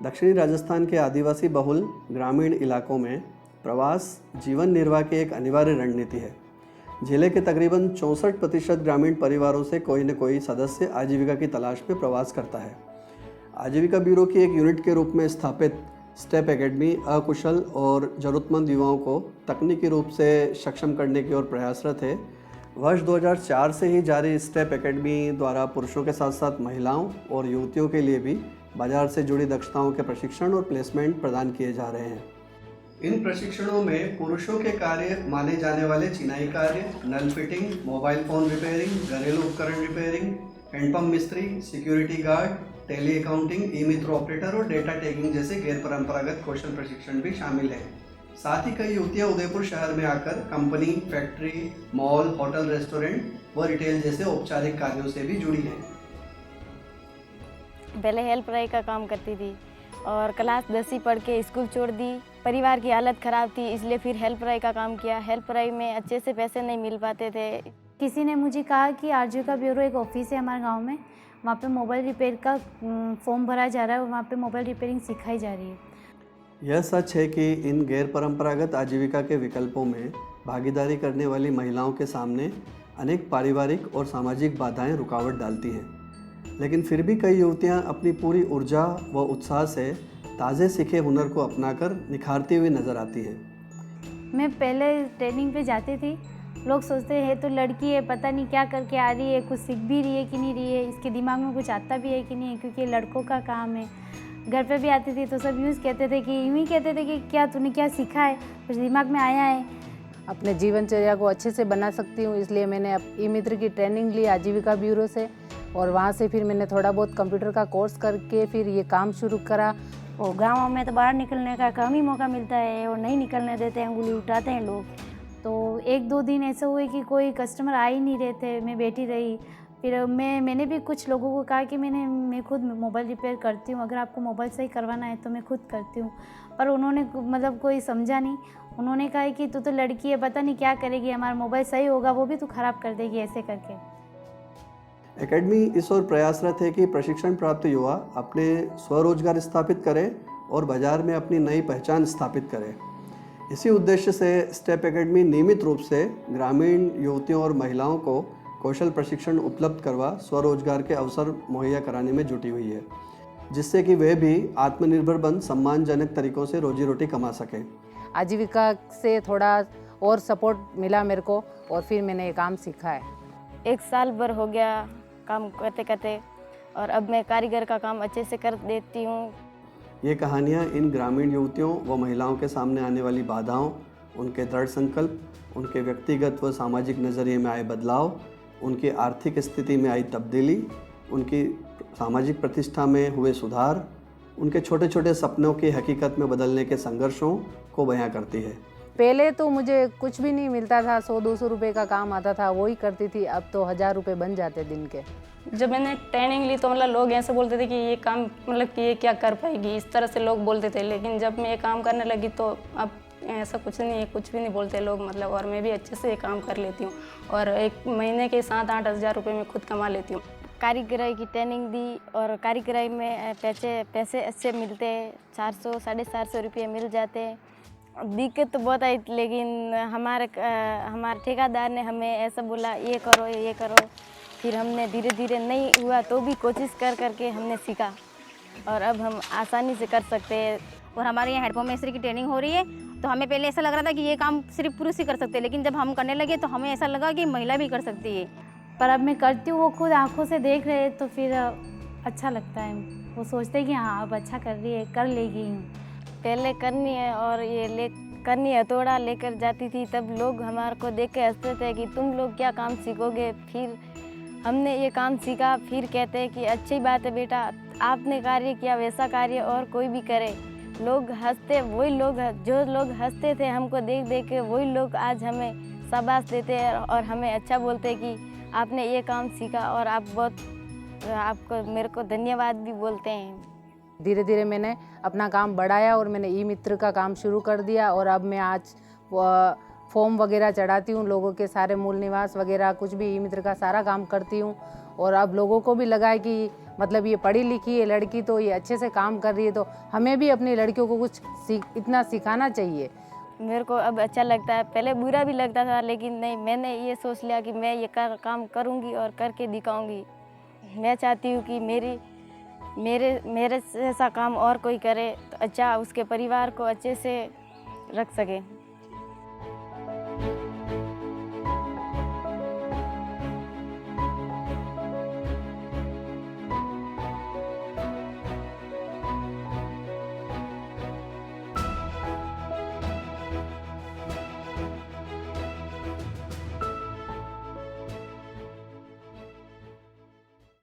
दक्षिणी राजस्थान के आदिवासी बहुल ग्रामीण इलाकों में प्रवास जीवन निर्वाह की एक अनिवार्य रणनीति है। जिले के तकरीबन 64% ग्रामीण परिवारों से कोई न कोई सदस्य आजीविका की तलाश में प्रवास करता है। आजीविका ब्यूरो की एक यूनिट के रूप में स्थापित स्टेप एकेडमी अकुशल और ज़रूरतमंद युवाओं को तकनीकी रूप से सक्षम करने की ओर प्रयासरत है। वर्ष 2004 से ही जारी स्टेप एकेडमी द्वारा पुरुषों के साथ साथ महिलाओं और युवतियों के लिए भी बाजार से जुड़ी दक्षताओं के प्रशिक्षण और प्लेसमेंट प्रदान किए जा रहे हैं। इन प्रशिक्षणों में पुरुषों के कार्य माने जाने वाले चिनाई कार्य, नल फिटिंग, मोबाइल फ़ोन रिपेयरिंग, घरेलू उपकरण रिपेयरिंग, हैंडपंप मिस्त्री, सिक्योरिटी गार्ड, टेली अकाउंटिंग, ई मित्र ऑपरेटर और डेटा टैगिंग जैसे गैर परंपरागत कौशल प्रशिक्षण भी शामिल हैं। साथ ही कई युवतियां उदयपुर शहर में आकर company, factory, mall, hotel, restaurant व रिटेल जैसे औपचारिक कार्यों से भी जुड़ी हैं। पहले हेल्पराई का काम करती थी और क्लास 10वीं पढ़ के स्कूल छोड़ दी। परिवार की हालत ख़राब थी, इसलिए फिर हेल्पराई का काम किया। हेल्पराई में अच्छे से पैसे नहीं मिल पाते थे। किसी ने मुझे कहा कि आजीविका ब्यूरो एक ऑफिस है हमारे गांव में, वहाँ पे मोबाइल रिपेयर का फॉर्म भरा जा रहा है और वहाँ पे मोबाइल रिपेयरिंग सिखाई जा रही है। यह सच है कि इन गैर परंपरागत आजीविका के विकल्पों में भागीदारी करने वाली महिलाओं के सामने अनेक पारिवारिक और सामाजिक बाधाएं रुकावट डालती हैं, लेकिन फिर भी कई युवतियां अपनी पूरी ऊर्जा व उत्साह से ताज़े सीखे हुनर को अपनाकर निखारती हुई नजर आती हैं। मैं पहले ट्रेनिंग पे जाती थी, लोग सोचते हैं तो लड़की है, पता नहीं क्या करके आ रही है, कुछ सीख भी रही है कि नहीं रही है, इसके दिमाग में कुछ आता भी है कि नहीं है, क्योंकि ये लड़कों का काम है। घर पे भी आती थी तो सब यूँ कहते थे कि यूँ ही कहते थे कि क्या तूने क्या सीखा है, कुछ दिमाग में आया है। अपने जीवनचर्या को अच्छे से बना सकती हूँ, इसलिए मैंने अब ई मित्र की ट्रेनिंग ली आजीविका ब्यूरो से और वहाँ से फिर मैंने थोड़ा बहुत कंप्यूटर का कोर्स करके फिर ये काम शुरू करा। और गाँव में तो बाहर निकलने का कम ही मौका मिलता है और नहीं निकलने देते हैं, उंगली उठाते हैं लोग। तो 1-2 दिन ऐसे हुए कि कोई कस्टमर आ ही नहीं रहे थे, मैं बैठी रही। फिर मैंने भी कुछ लोगों को कहा कि मैं खुद मोबाइल रिपेयर करती हूँ, अगर आपको मोबाइल सही करवाना है तो मैं खुद करती हूँ। पर उन्होंने मतलब कोई समझा नहीं। उन्होंने कहा कि तू तो लड़की है, पता नहीं क्या करेगी, हमारा मोबाइल सही होगा वो भी तू ख़राब कर देगी, ऐसे करके। एकेडमी इस ओर प्रयासरत है कि प्रशिक्षण प्राप्त युवा अपने स्वरोजगार स्थापित करें और बाजार में अपनी नई पहचान स्थापित करें। इसी उद्देश्य से स्टेप एकेडमी नियमित रूप से ग्रामीण युवतियों और महिलाओं को कौशल प्रशिक्षण उपलब्ध करवा स्वरोजगार के अवसर मुहैया कराने में जुटी हुई है, जिससे कि वे भी आत्मनिर्भर बन सम्मानजनक तरीकों से रोजी रोटी कमा सकें। आजीविका से थोड़ा और सपोर्ट मिला मेरे को और फिर मैंने ये काम सीखा है। 1 साल भर हो गया काम करते करते और अब मैं कारीगर का काम अच्छे से कर देती हूँ। ये कहानियाँ इन ग्रामीण युवतियों व महिलाओं के सामने आने वाली बाधाओं, उनके दृढ़ संकल्प, उनके व्यक्तिगत व सामाजिक नज़रिए में आए बदलाव, उनकी आर्थिक स्थिति में आई तब्दीली, उनकी सामाजिक प्रतिष्ठा में हुए सुधार, उनके छोटे छोटे सपनों की हकीकत में बदलने के संघर्षों को बयां करती है। पहले तो मुझे कुछ भी नहीं मिलता था, 100-200 रुपये का काम आता था, वही करती थी। अब तो 1000 रुपये बन जाते दिन के। जब मैंने ट्रेनिंग ली तो मतलब लोग ऐसे बोलते थे कि ये काम मतलब कि ये क्या कर पाएगी, इस तरह से लोग बोलते थे। लेकिन जब मैं ये काम करने लगी तो अब ऐसा कुछ नहीं है, कुछ भी नहीं बोलते लोग मतलब। और मैं भी अच्छे से ये काम कर लेती हूँ और 1 महीने के 7-8 हज़ार रुपये मैं खुद कमा लेती हूँ। कारीगराई की ट्रेनिंग दी और कारीगराई में पैसे अच्छे मिलते हैं, 400-450 रुपये मिल जाते हैं। दिक्कत तो बहुत आई, लेकिन हमारे ठेकेदार ने हमें ऐसा बोला ये करो ये करो। फिर हमने धीरे धीरे नहीं हुआ तो भी कोशिश कर करके हमने सीखा और अब हम आसानी से कर सकते हैं। और हमारे यहाँ हेडपम्प मिस्त्री की ट्रेनिंग हो रही है, तो हमें पहले ऐसा लग रहा था कि ये काम सिर्फ पुरुष ही कर सकते हैं, लेकिन जब हम करने लगे तो हमें ऐसा लगा कि महिला भी कर सकती है। पर अब मैं करती हूँ, वो खुद आंखों से देख रहे तो फिर अच्छा लगता है। वो सोचते हैं कि हाँ अब अच्छा कर रही है, कर लेगी। पहले करनी है और करनी हथौड़ा लेकर जाती थी, तब लोग हमारे को देख के हंसते थे कि तुम लोग क्या काम सीखोगे। फिर हमने ये काम सीखा, फिर कहते हैं कि अच्छी बात है बेटा, आपने कार्य किया वैसा कार्य और कोई भी करे। लोग हंसते, वही लोग जो लोग हंसते थे हमको देख देख के, वही लोग आज हमें शाबाश देते हैं और हमें अच्छा बोलते हैं कि आपने ये काम सीखा और आपको मेरे को धन्यवाद भी बोलते हैं। धीरे धीरे मैंने अपना काम बढ़ाया और मैंने ई मित्र का काम शुरू कर दिया और अब मैं आज फॉर्म वगैरह चढ़ाती हूँ, लोगों के सारे मूल निवास वगैरह कुछ भी ई मित्र का सारा काम करती हूँ। और अब लोगों को भी लगा है कि मतलब ये पढ़ी लिखी है लड़की तो ये अच्छे से काम कर रही है, तो हमें भी अपनी लड़कियों को कुछ इतना सिखाना चाहिए। मेरे को अब अच्छा लगता है, पहले बुरा भी लगता था, लेकिन नहीं, मैंने ये सोच लिया कि मैं ये काम करूँगी और करके दिखाऊँगी। मैं चाहती हूँ कि मेरे जैसा काम और कोई करे तो अच्छा उसके परिवार को अच्छे से रख सके।